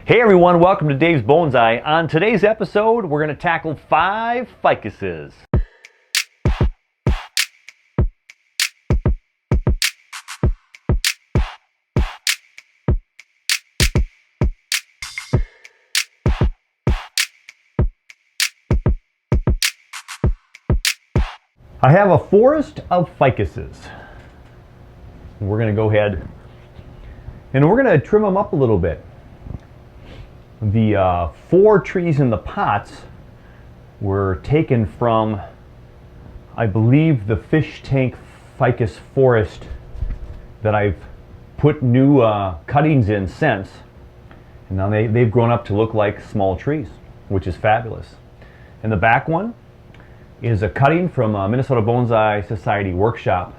Hey everyone, welcome to Dave's Bonsai. On today's episode, we're going to tackle 5 ficuses. I have a forest of ficuses. We're going to go ahead and we're going to trim them up a little bit. The 4 trees in the pots were taken from, I believe, the fish tank ficus forest that I've put new cuttings in since. And now they've grown up to look like small trees, which is fabulous. And the back one is a cutting from Minnesota Bonsai Society workshop.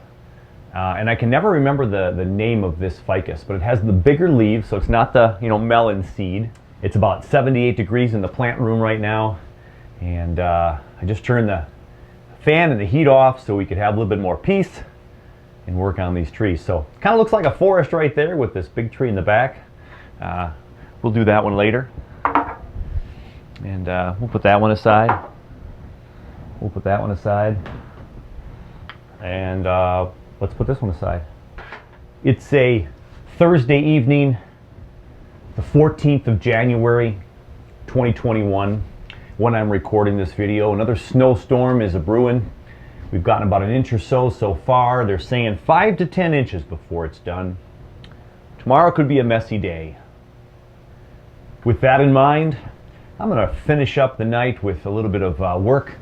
And I can never remember the name of this ficus, but it has the bigger leaves, so it's not the melon seed. It's about 78 degrees in the plant room right now, and I just turned the fan and the heat off so we could have a little bit more peace and work on these trees. So it kind of looks like a forest right there with this big tree in the back. We'll do that one later, and we'll put that one aside. We'll put that one aside, and let's put this one aside. It's a Thursday evening, the 14th of January 2021, when I'm recording this video. Another snowstorm is a-brewing. We've gotten about an inch or so far. They're saying 5 to 10 inches before it's done. Tomorrow could be a messy day. With that in mind, I'm going to finish up the night with a little bit of work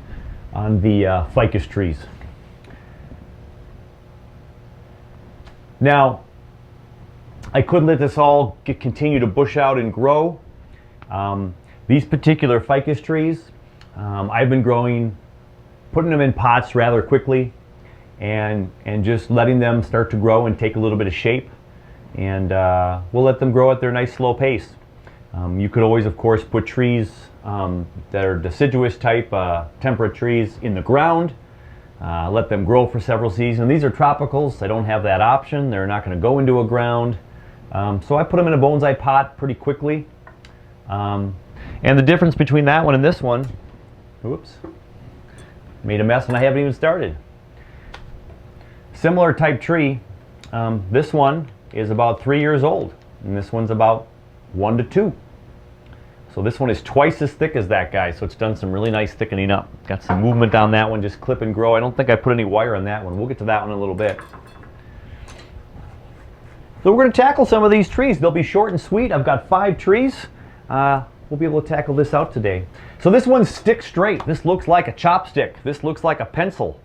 on the ficus trees. Now, I could let this all continue to bush out and grow. These particular ficus trees, I've been putting them in pots rather quickly and just letting them start to grow and take a little bit of shape. And we'll let them grow at their nice slow pace. You could always, of course, put trees that are deciduous type, temperate trees in the ground. Let them grow for several seasons. These are tropicals. I don't have that option. They're not going to go into a ground. So I put them in a bonsai pot pretty quickly. And the difference between that one and this one, oops, made a mess and I haven't even started. Similar type tree. This one is about 3 years old, and this one's about 1 to 2. So this one is twice as thick as that guy, so it's done some really nice thickening up. Got some movement on that one, just clip and grow. I don't think I put any wire on that one. We'll get to that one in a little bit. So we're going to tackle some of these trees. They'll be short and sweet. I've got 5 trees. We'll be able to tackle this out today. So this one's stick straight. This looks like a chopstick. This looks like a pencil.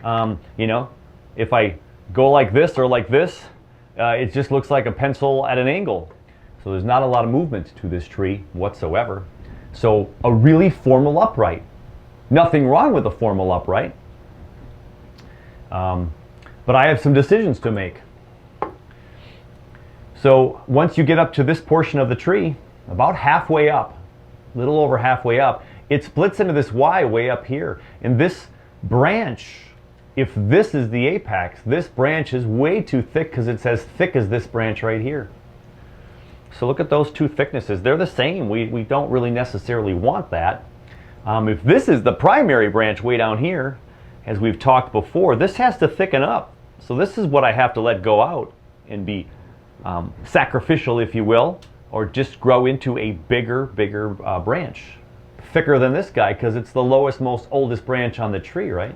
If I go like this or like this, it just looks like a pencil at an angle. So there's not a lot of movement to this tree whatsoever. So a really formal upright. Nothing wrong with a formal upright. But I have some decisions to make. So once you get up to this portion of the tree, about halfway up, a little over halfway up, it splits into this Y way up here. And this branch, if this is the apex, this branch is way too thick because it's as thick as this branch right here. So look at those 2 thicknesses. They're the same. We don't really necessarily want that. If this is the primary branch way down here, as we've talked before, this has to thicken up. So this is what I have to let go out and be sacrificial, if you will, or just grow into a bigger branch. Thicker than this guy because it's the lowest, most oldest branch on the tree, right?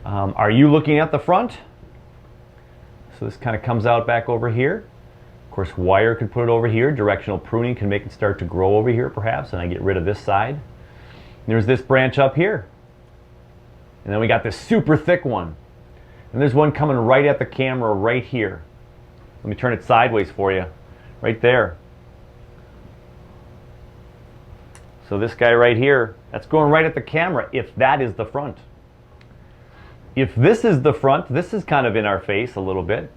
Are you looking at the front? So this kind of comes out back over here. Of course, wire could put it over here. Directional pruning can make it start to grow over here perhaps, and I get rid of this side. There's this branch up here. And then we got this super thick one. And there's one coming right at the camera right here. Let me turn it sideways for you. Right there. So this guy right here, that's going right at the camera if that is the front. If this is the front, this is kind of in our face a little bit.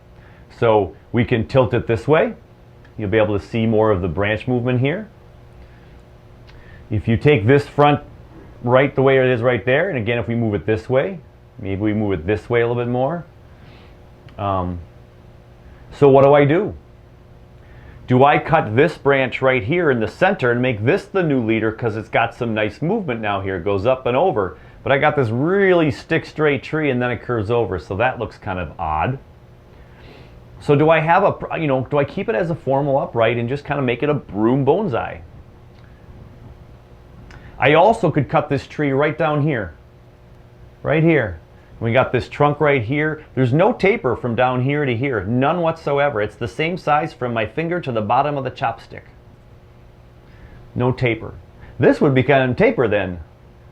So we can tilt it this way. You'll be able to see more of the branch movement here. If you take this front right the way it is right there, and again if we move it this way, maybe we move it this way a little bit more. So what do? Do I cut this branch right here in the center and make this the new leader because it's got some nice movement now here, it goes up and over, but I got this really stick straight tree and then it curves over, so that looks kind of odd. So do I have a, do I keep it as a formal upright and just kind of make it a broom bonsai? I also could cut this tree right down here, right here. We got this trunk right here. There's no taper from down here to here, none whatsoever. It's the same size from my finger to the bottom of the chopstick. No taper. This would become taper then,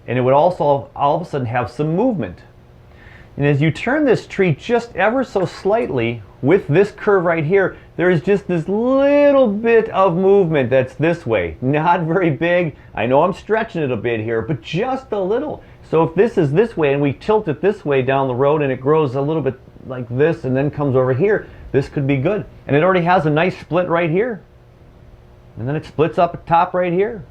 and it would also all of a sudden have some movement. And as you turn this tree just ever so slightly with this curve right here, there is just this little bit of movement that's this way. Not very big. I know I'm stretching it a bit here, but just a little. So if this is this way and we tilt it this way down the road and it grows a little bit like this and then comes over here, this could be good. And it already has a nice split right here. And then it splits up at top right here.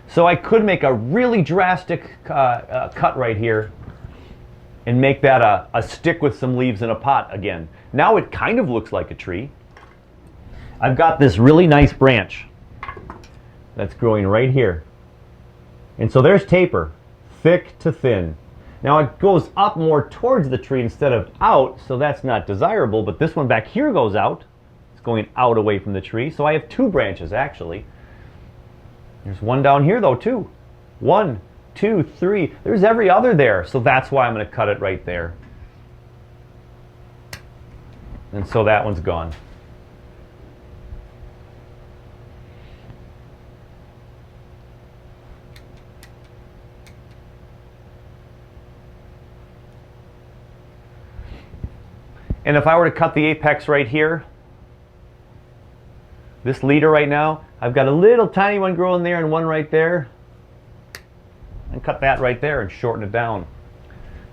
So I could make a really drastic cut right here and make that a stick with some leaves in a pot again. Now it kind of looks like a tree. I've got this really nice branch that's growing right here. And so there's taper, thick to thin. Now it goes up more towards the tree instead of out, so that's not desirable, but this one back here goes out. It's going out away from the tree, so I have two branches actually. There's one down here though too. 1, 2, 3. There's every other there, so that's why I'm going to cut it right there. And so that one's gone. And if I were to cut the apex right here, this leader right now, I've got a little tiny one growing there and one right there. And cut that right there and shorten it down.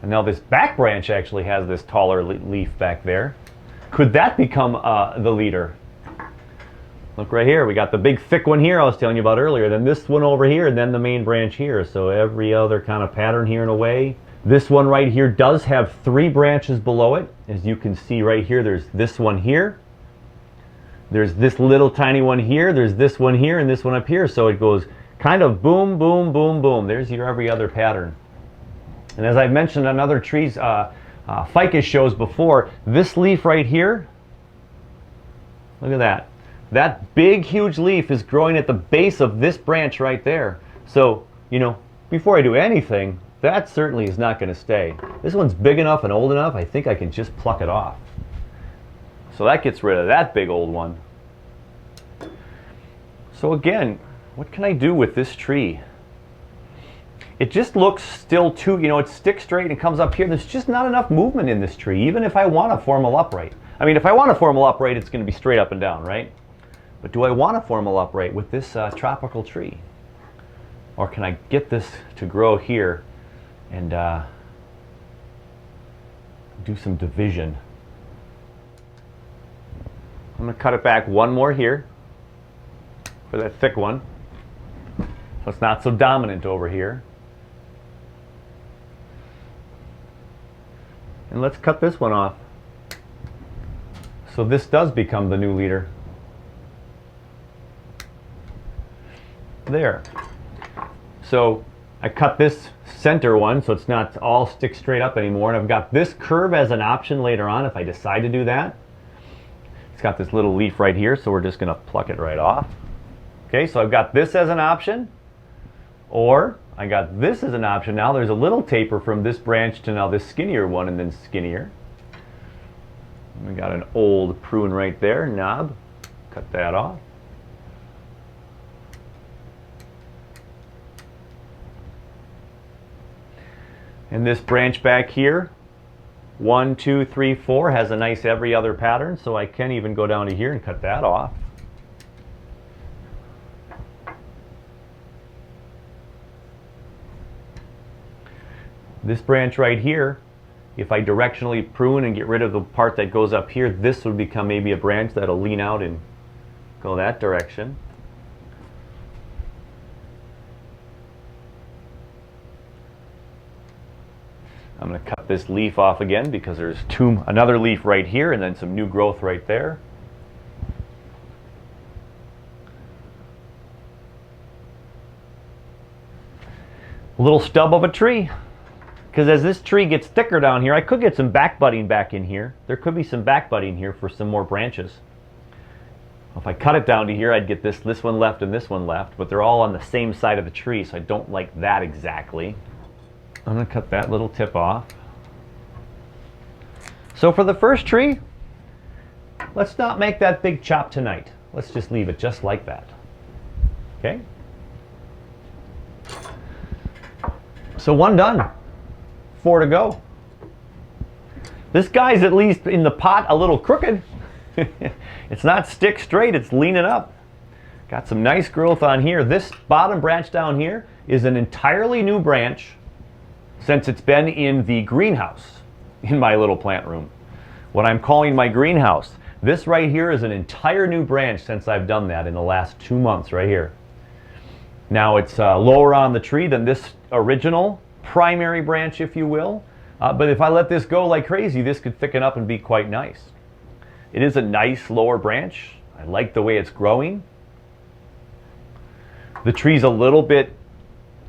And now this back branch actually has this taller leaf back there. Could that become the leader? Look right here, we got the big thick one here I was telling you about earlier, then this one over here, and then the main branch here. So every other kind of pattern here in a way. This one right here does have 3 branches below it. As you can see right here, there's this one here. There's this little tiny one here. There's this one here and this one up here. So it goes kind of boom, boom, boom, boom. There's your every other pattern. And as I've mentioned on other trees, ficus shows before, this leaf right here, look at that. That big, huge leaf is growing at the base of this branch right there. So, before I do anything, that certainly is not going to stay. This one's big enough and old enough, I think I can just pluck it off. So that gets rid of that big old one. So again, what can I do with this tree? It just looks still too, it sticks straight and comes up here. There's just not enough movement in this tree, even if I want a formal upright. I mean, if I want a formal upright, it's going to be straight up and down, right? But do I want a formal upright with this tropical tree? Or can I get this to grow here and do some division? I'm going to cut it back one more here for that thick one, so it's not so dominant over here. And let's cut this one off. So this does become the new leader. There. So I cut this center one so it's not all stick straight up anymore, and I've got this curve as an option later on if I decide to do that. It's got this little leaf right here, so we're just going to pluck it right off. Okay, so I've got this as an option, or I got this as an option. Now there's a little taper from this branch to now this skinnier one and then skinnier. We got an old prune right there, knob. Cut that off. And this branch back here, 1, 2, 3, 4, has a nice every other pattern, so I can even go down to here and cut that off. This branch right here, if I directionally prune and get rid of the part that goes up here, this would become maybe a branch that'll lean out and go that direction. I'm going to cut this leaf off again because there's another leaf right here and then some new growth right there. A little stub of a tree. Because as this tree gets thicker down here, I could get some back budding back in here. There could be some back budding here for some more branches. If I cut it down to here, I'd get this one left and this one left, but they're all on the same side of the tree, so I don't like that exactly. I'm going to cut that little tip off. So for the first tree, let's not make that big chop tonight. Let's just leave it just like that. Okay? So one done. 4 to go. This guy's at least in the pot a little crooked. It's not stick straight, it's leaning up. Got some nice growth on here. This bottom branch down here is an entirely new branch since it's been in the greenhouse in my little plant room. What I'm calling my greenhouse. This right here is an entire new branch since I've done that in the last 2 months right here. Now it's lower on the tree than this original primary branch, if you will. But if I let this go like crazy, this could thicken up and be quite nice. It is a nice lower branch. I like the way it's growing. The tree's a little bit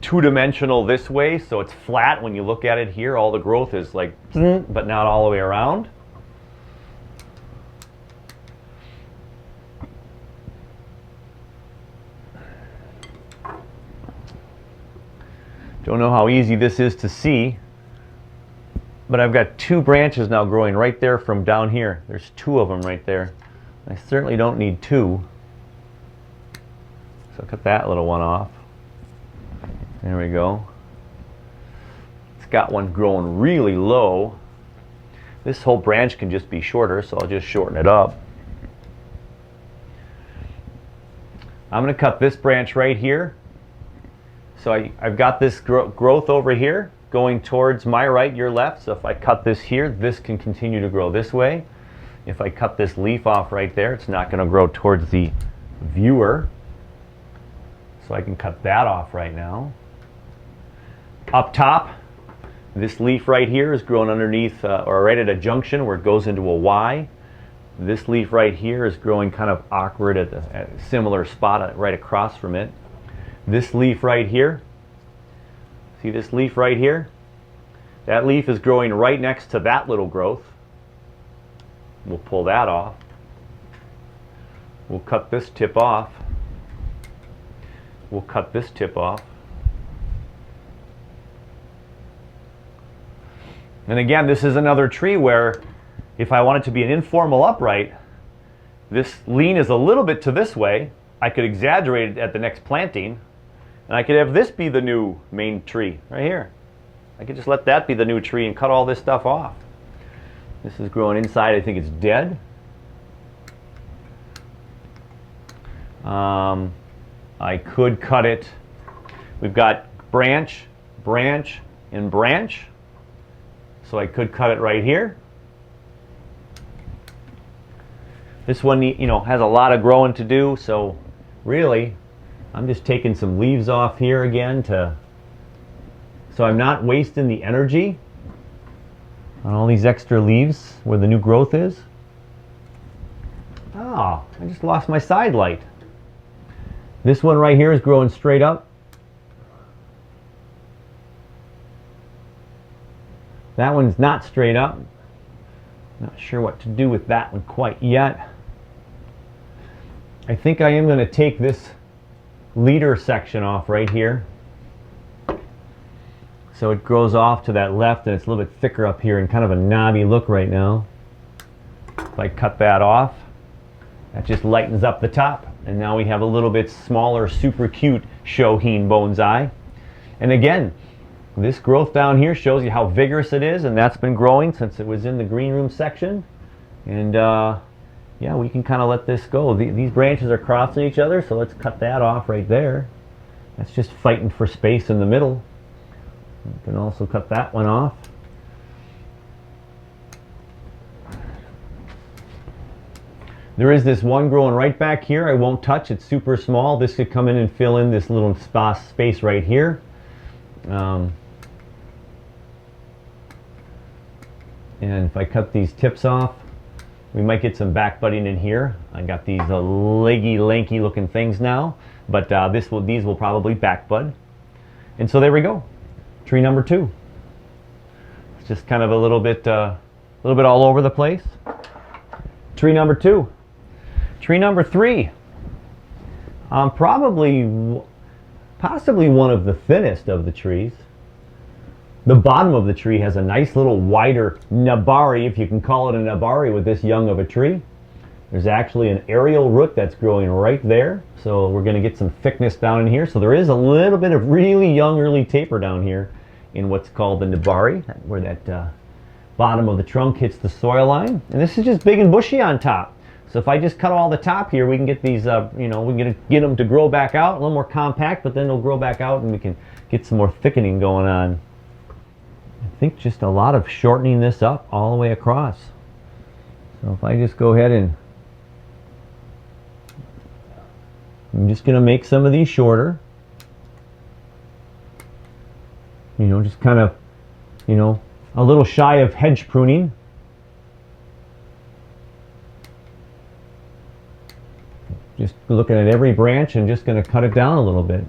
two-dimensional this way, so it's flat when you look at it here. All the growth is like, but not all the way around. Don't know how easy this is to see, but I've got 2 branches now growing right there from down here. There's 2 of them right there. I certainly don't need 2. So cut that little one off. There we go. It's got one growing really low. This whole branch can just be shorter, so I'll just shorten it up. I'm going to cut this branch right here. So I've got this growth over here going towards my right, your left. So if I cut this here, this can continue to grow this way. If I cut this leaf off right there, it's not going to grow towards the viewer. So I can cut that off right now. Up top, this leaf right here is growing underneath or right at a junction where it goes into a Y. This leaf right here is growing kind of awkward at a similar spot right across from it. This leaf right here, see this leaf right here? That leaf is growing right next to that little growth. We'll pull that off. We'll cut this tip off. We'll cut this tip off. And again, this is another tree where if I want it to be an informal upright, this lean is a little bit to this way. I could exaggerate it at the next planting. And I could have this be the new main tree right here. I could just let that be the new tree and cut all this stuff off. This is growing inside. I think it's dead. I could cut it. We've got branch, branch, and branch. So I could cut it right here. This one, has a lot of growing to do. So really, I'm just taking some leaves off here again so I'm not wasting the energy on all these extra leaves where the new growth is. Oh, I just lost my side light. This one right here is growing straight up. That one's not straight up. Not sure what to do with that one quite yet. I think I am going to take this leader section off right here. So it grows off to that left and it's a little bit thicker up here and kind of a knobby look right now. If I cut that off, that just lightens up the top. And now we have a little bit smaller, super cute Shohin bonsai. And again, this growth down here shows you how vigorous it is, and that's been growing since it was in the green room section. And yeah, we can kind of let this go. These branches are crossing each other, so let's cut that off right there. That's just fighting for space in the middle. You can also cut that one off. There is this one growing right back here I won't touch. It's super small. This could come in and fill in this little space right here. And if I cut these tips off, we might get some back budding in here. I got these leggy, lanky looking things now, but these will probably back bud. And so there we go. tree number 2. It's just kind of a little bit all over the place. Tree number 2. Tree number 3. Possibly one of the thinnest of the trees. The bottom of the tree has a nice little wider nabari, if you can call it a nabari with this young of a tree. There's actually an aerial root that's growing right there, so we're going to get some thickness down in here. So there is a little bit of really young early taper down here in what's called the nabari, where that bottom of the trunk hits the soil line. And this is just big and bushy on top. So if I just cut all the top here, we can get these, we can get them to grow back out, a little more compact, but then they'll grow back out and we can get some more thickening going on. I think just a lot of shortening this up all the way across. So if I just go ahead and I'm just going to make some of these shorter. Just kind of, a little shy of hedge pruning. Just looking at every branch and just going to cut it down a little bit.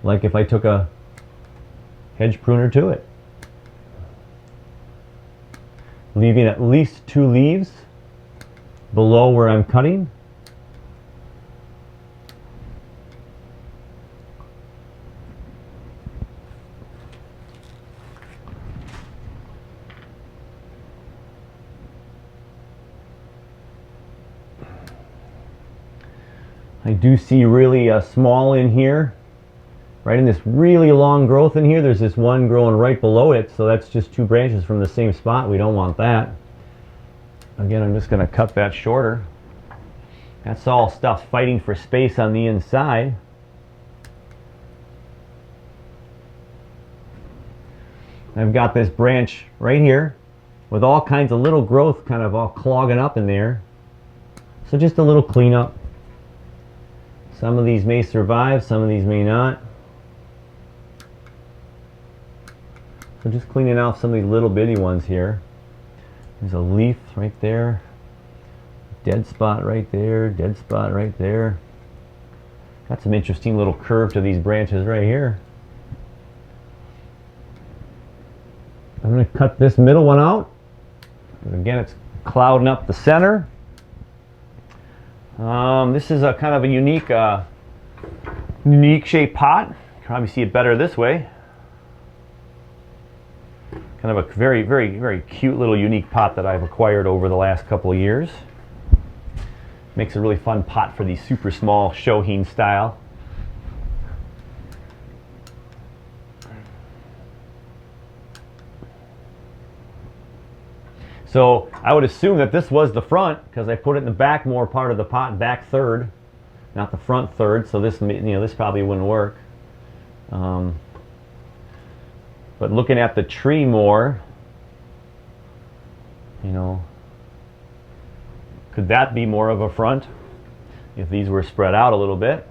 Like if I took a hedge pruner to it. Leaving at least 2 leaves below where I'm cutting. I do see really small in here, right in this really long growth in here. There's this one growing right below it, so that's just 2 branches from the same spot. We don't want that. Again, I'm just going to cut that shorter. That's all stuff fighting for space on the inside. I've got this branch right here with all kinds of little growth kind of all clogging up in there. So just a little cleanup. Some of these may survive, some of these may not. So just cleaning off some of these little bitty ones here. There's a leaf right there. Dead spot right there, dead spot right there. Got some interesting little curve to these branches right here. I'm going to cut this middle one out. Again, it's clouding up the center. This is a kind of a unique shaped pot. You can probably see it better this way. Kind of a very, very, very cute little unique pot that I've acquired over the last couple of years. Makes a really fun pot for these super small shohin style. So I would assume that this was the front because I put it in the back more part of the pot, back third, not the front third. So this, this probably wouldn't work. But looking at the tree more, could that be more of a front if these were spread out a little bit?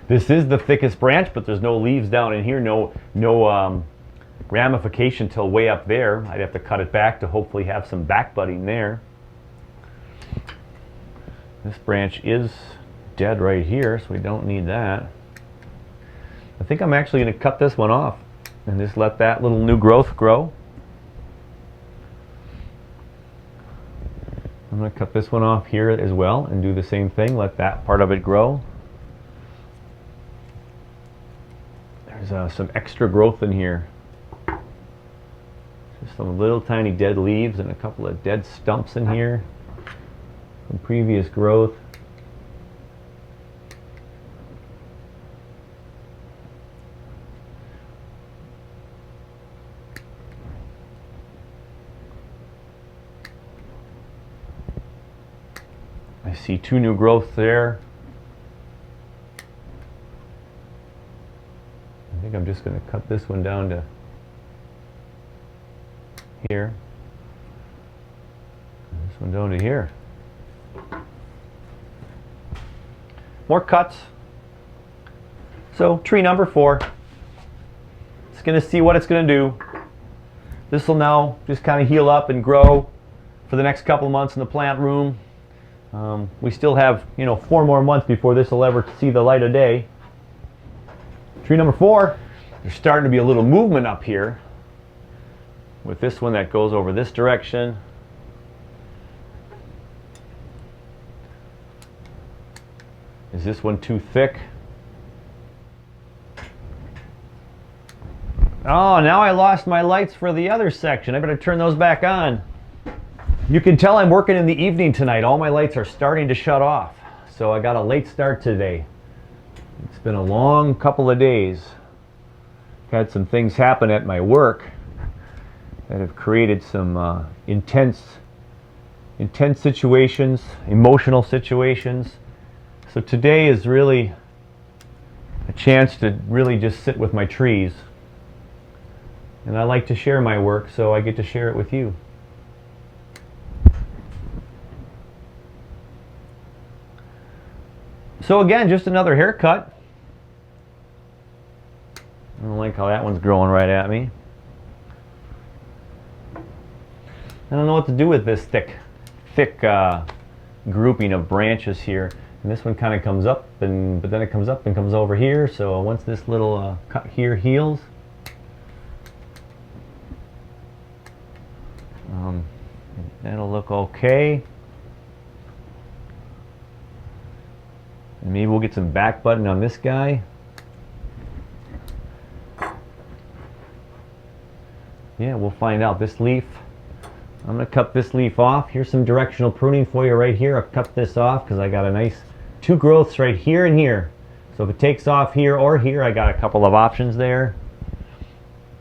This is the thickest branch, but there's no leaves down in here, no ramification till way up there. I'd have to cut it back to hopefully have some back budding there. This branch is dead right here, so we don't need that. I think I'm actually going to cut this one off and just let that little new growth grow. I'm going to cut this one off here as well and do the same thing, let that part of it grow. There's some extra growth in here. Just some little tiny dead leaves and a couple of dead stumps in here from previous growth. I see 2 new growths there. I think I'm just going to cut this one down to here. And this one down to here. More cuts. So tree number 4. It's going to see what it's going to do. This will now just kind of heal up and grow for the next couple of months in the plant room. We still have 4 more months before this will ever see the light of day. Tree number 4 There's starting to be a little movement up here with this one that goes over this direction. Is this one too thick? Oh, now I lost my lights for the other section. I better turn those back on. You can tell I'm working in the evening tonight. All my lights are starting to shut off. So I got a late start today. It's been a long couple of days. Had some things happen at my work that have created some intense situations, emotional situations. So today is really a chance to really just sit with my trees. And I like to share my work, so I get to share it with you. So again, just another haircut. I don't like how that one's growing right at me. I don't know what to do with this thick grouping of branches here. And this one kind of comes up, but then it comes up and comes over here. So once this little cut here heals, that'll look okay. And maybe we'll get some back button on this guy. Yeah, we'll find out. This leaf, I'm going to cut this leaf off. Here's some directional pruning for you right here. I'll cut this off because I got a nice 2 growths right here and here. So if it takes off here or here, I got a couple of options there.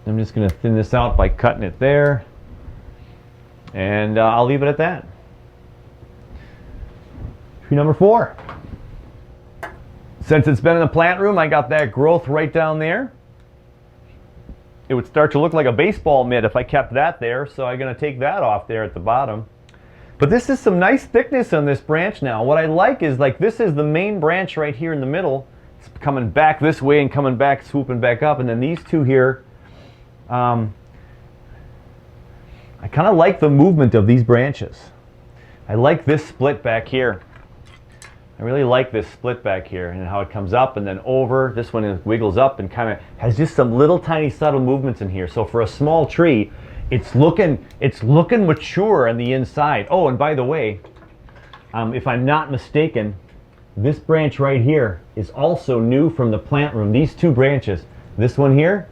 I'm just going to thin this out by cutting it there. And I'll leave it at that. Tree number 4. Since it's been in the plant room, I got that growth right down there. It would start to look like a baseball mitt if I kept that there, so I'm going to take that off there at the bottom. But this is some nice thickness on this branch now. What I like is, like, this is the main branch right here in the middle. It's coming back this way and coming back, swooping back up, and then these two here, I kind of like the movement of these branches. I like this split back here. I really like this split back here and how it comes up and then over. This one wiggles up and kind of has just some little tiny subtle movements in here. So for a small tree, it's looking mature on the inside. Oh, and by the way, if I'm not mistaken, this branch right here is also new from the plant room. These 2 branches, this one here,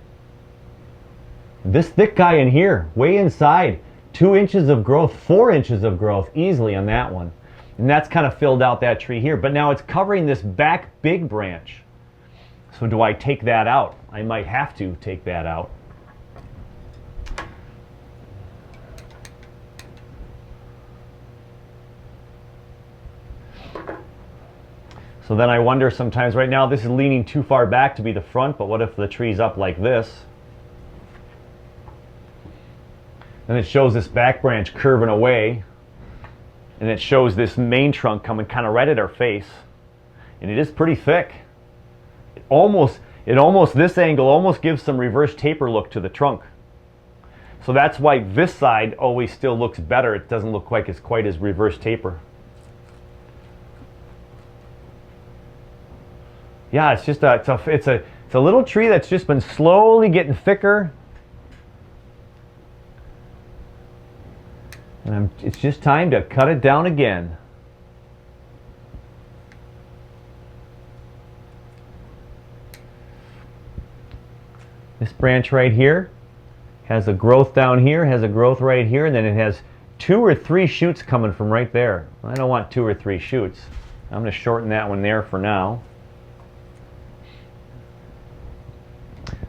this thick guy in here, way inside, 2 inches of growth, 4 inches of growth easily on that one. And that's kind of filled out that tree here. But now it's covering this back big branch. So do I take that out? I might have to take that out. So then I wonder sometimes, right now this is leaning too far back to be the front, but what if the tree's up like this? And it shows this back branch curving away. And it shows this main trunk coming kind of right at our face. And it is pretty thick. This angle almost gives some reverse taper look to the trunk. So that's why this side always still looks better. It doesn't look like it's quite as reverse taper. Yeah, it's just it's a little tree that's just been slowly getting thicker. And it's just time to cut it down again. This branch right here has a growth down here, has a growth right here, and then it has 2 or 3 shoots coming from right there. I don't want 2 or 3 shoots. I'm going to shorten that one there for now.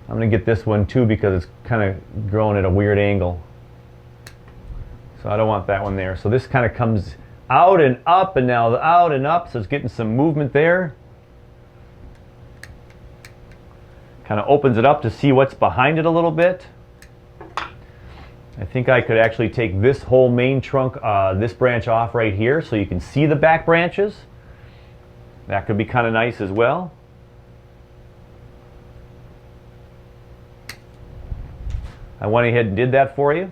I'm going to get this one too because it's kind of growing at a weird angle. So I don't want that one there. So this kind of comes out and up and now out and up. So it's getting some movement there. Kind of opens it up to see what's behind it a little bit. I think I could actually take this whole main trunk, this branch off right here so you can see the back branches. That could be kind of nice as well. I went ahead and did that for you.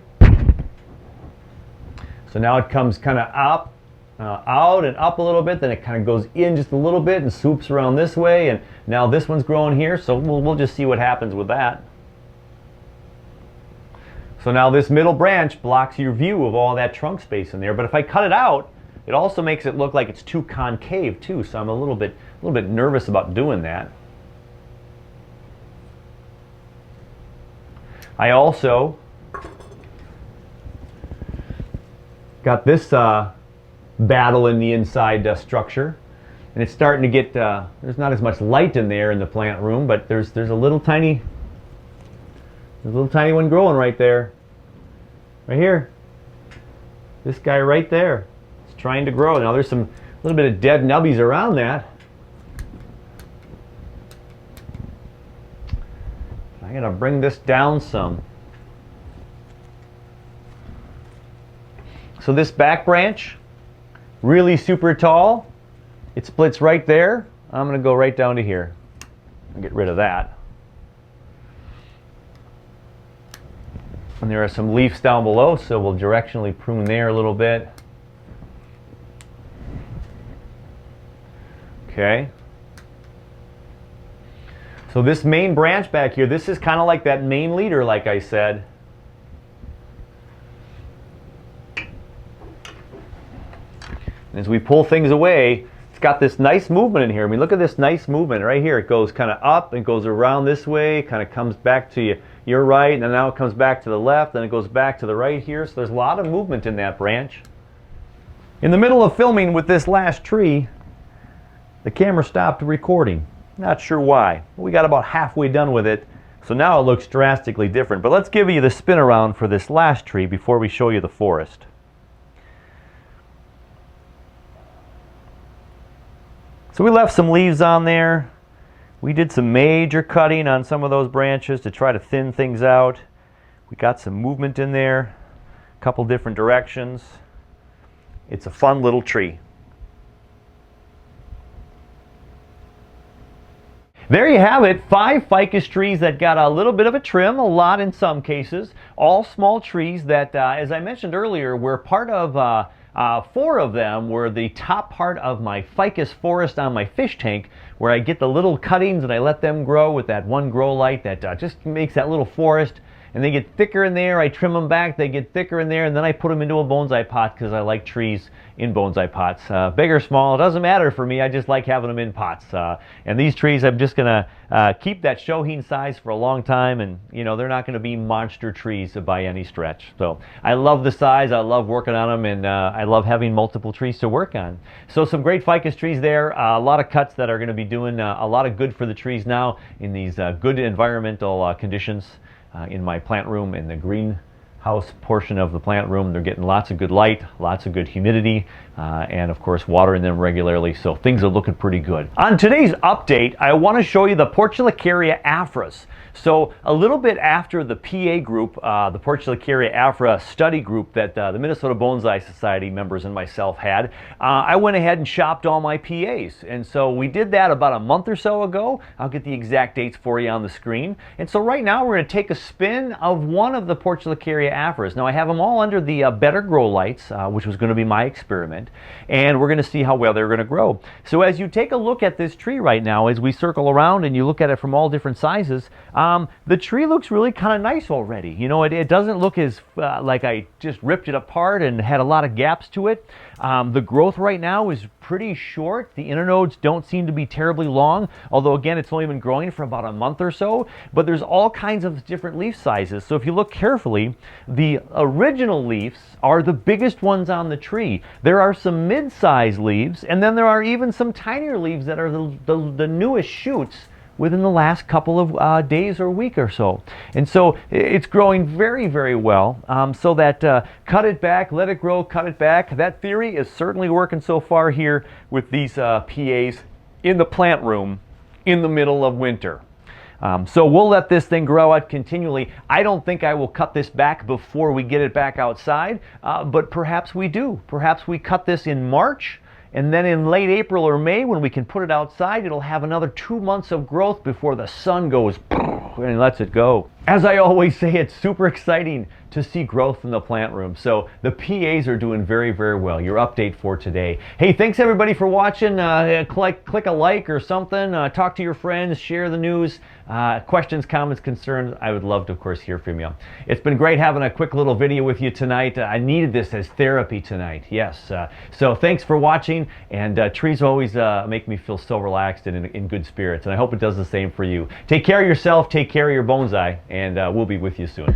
So now it comes kind of up out and up a little bit, then it kind of goes in just a little bit and swoops around this way, and now this one's growing here, so we'll just see what happens with that. So now this middle branch blocks your view of all that trunk space in there, but if I cut it out, it also makes it look like it's too concave too, so I'm a little bit nervous about doing that. I also got this battle in the inside structure, and it's starting to get, there's not as much light in there in the plant room, but there's a little tiny one growing right there, right here. This guy right there, it's trying to grow. Now there's a little bit of dead nubbies around that. I gotta bring this down some. So this back branch, really super tall. It splits right there. I'm going to go right down to here and get rid of that. And there are some leaves down below, so we'll directionally prune there a little bit. Okay. So this main branch back here, this is kind of like that main leader, like I said. As we pull things away, it's got this nice movement in here. I mean, look at this nice movement right here. It goes kind of up and goes around this way, kind of comes back to your right, and then now it comes back to the left, then it goes back to the right here. So there's a lot of movement in that branch. In the middle of filming with this last tree, the camera stopped recording. Not sure why. We got about halfway done with it, so now it looks drastically different. But let's give you the spin around for this last tree before we show you the forest. So we left some leaves on there. We did some major cutting on some of those branches to try to thin things out. We got some movement in there, a couple different directions. It's a fun little tree. There you have it, 5 ficus trees that got a little bit of a trim, a lot in some cases. All small trees that, as I mentioned earlier, were part of 4 of them were the top part of my ficus forest on my fish tank, where I get the little cuttings and I let them grow with that one grow light that just makes that little forest. And they get thicker in there, I trim them back, they get thicker in there, and then I put them into a bonsai pot because I like trees in bonsai pots. Big or small, it doesn't matter for me, I just like having them in pots. And these trees, I'm just going to keep that shohin size for a long time, and you know, they're not going to be monster trees by any stretch. So I love the size, I love working on them, and I love having multiple trees to work on. So some great ficus trees there, a lot of cuts that are going to be doing a lot of good for the trees now in these good environmental conditions. In my plant room, in the greenhouse portion of the plant room, they're getting lots of good light, lots of good humidity, and of course watering them regularly, so things are looking pretty good. On today's update, I want to show you the Portulacaria Afras. So a little bit after the PA group, the Portulacaria Afra study group that the Minnesota Bonsai Society members and myself had, I went ahead and shopped all my PAs. And so we did that about a month or so ago. I'll get the exact dates for you on the screen. And so right now we're going to take a spin of one of the Portulacaria Afras. Now I have them all under the Better Grow Lights, which was going to be my experiment. And we're going to see how well they're going to grow. So as you take a look at this tree right now, as we circle around and you look at it from all different sizes, the tree looks really kind of nice already. You know, it doesn't look as like I just ripped it apart and had a lot of gaps to it. The growth right now is pretty short. The internodes don't seem to be terribly long, although again, it's only been growing for about a month or so, but there's all kinds of different leaf sizes. So if you look carefully, the original leaves are the biggest ones on the tree. There are some mid-sized leaves, and then there are even some tinier leaves that are the newest shoots within the last couple of days or week or so. And so it's growing very, very well. So that cut it back, let it grow, cut it back, that theory is certainly working so far here with these PAs in the plant room in the middle of winter. So we'll let this thing grow out continually. I don't think I will cut this back before we get it back outside, but perhaps we do. Perhaps we cut this in March, and then in late April or May, when we can put it outside, it'll have another 2 months of growth before the sun goes and lets it go. As I always say, it's super exciting to see growth in the plant room. So the PAs are doing very, very well. Your update for today. Hey, thanks everybody for watching. Click a like or something. Talk to your friends. Share the news. Questions, comments, concerns. I would love to, of course, hear from you. It's been great having a quick little video with you tonight. I needed this as therapy tonight. Yes. So thanks for watching. And trees always make me feel so relaxed and in good spirits. And I hope it does the same for you. Take care of yourself. Take care of your bonsai. And we'll be with you soon.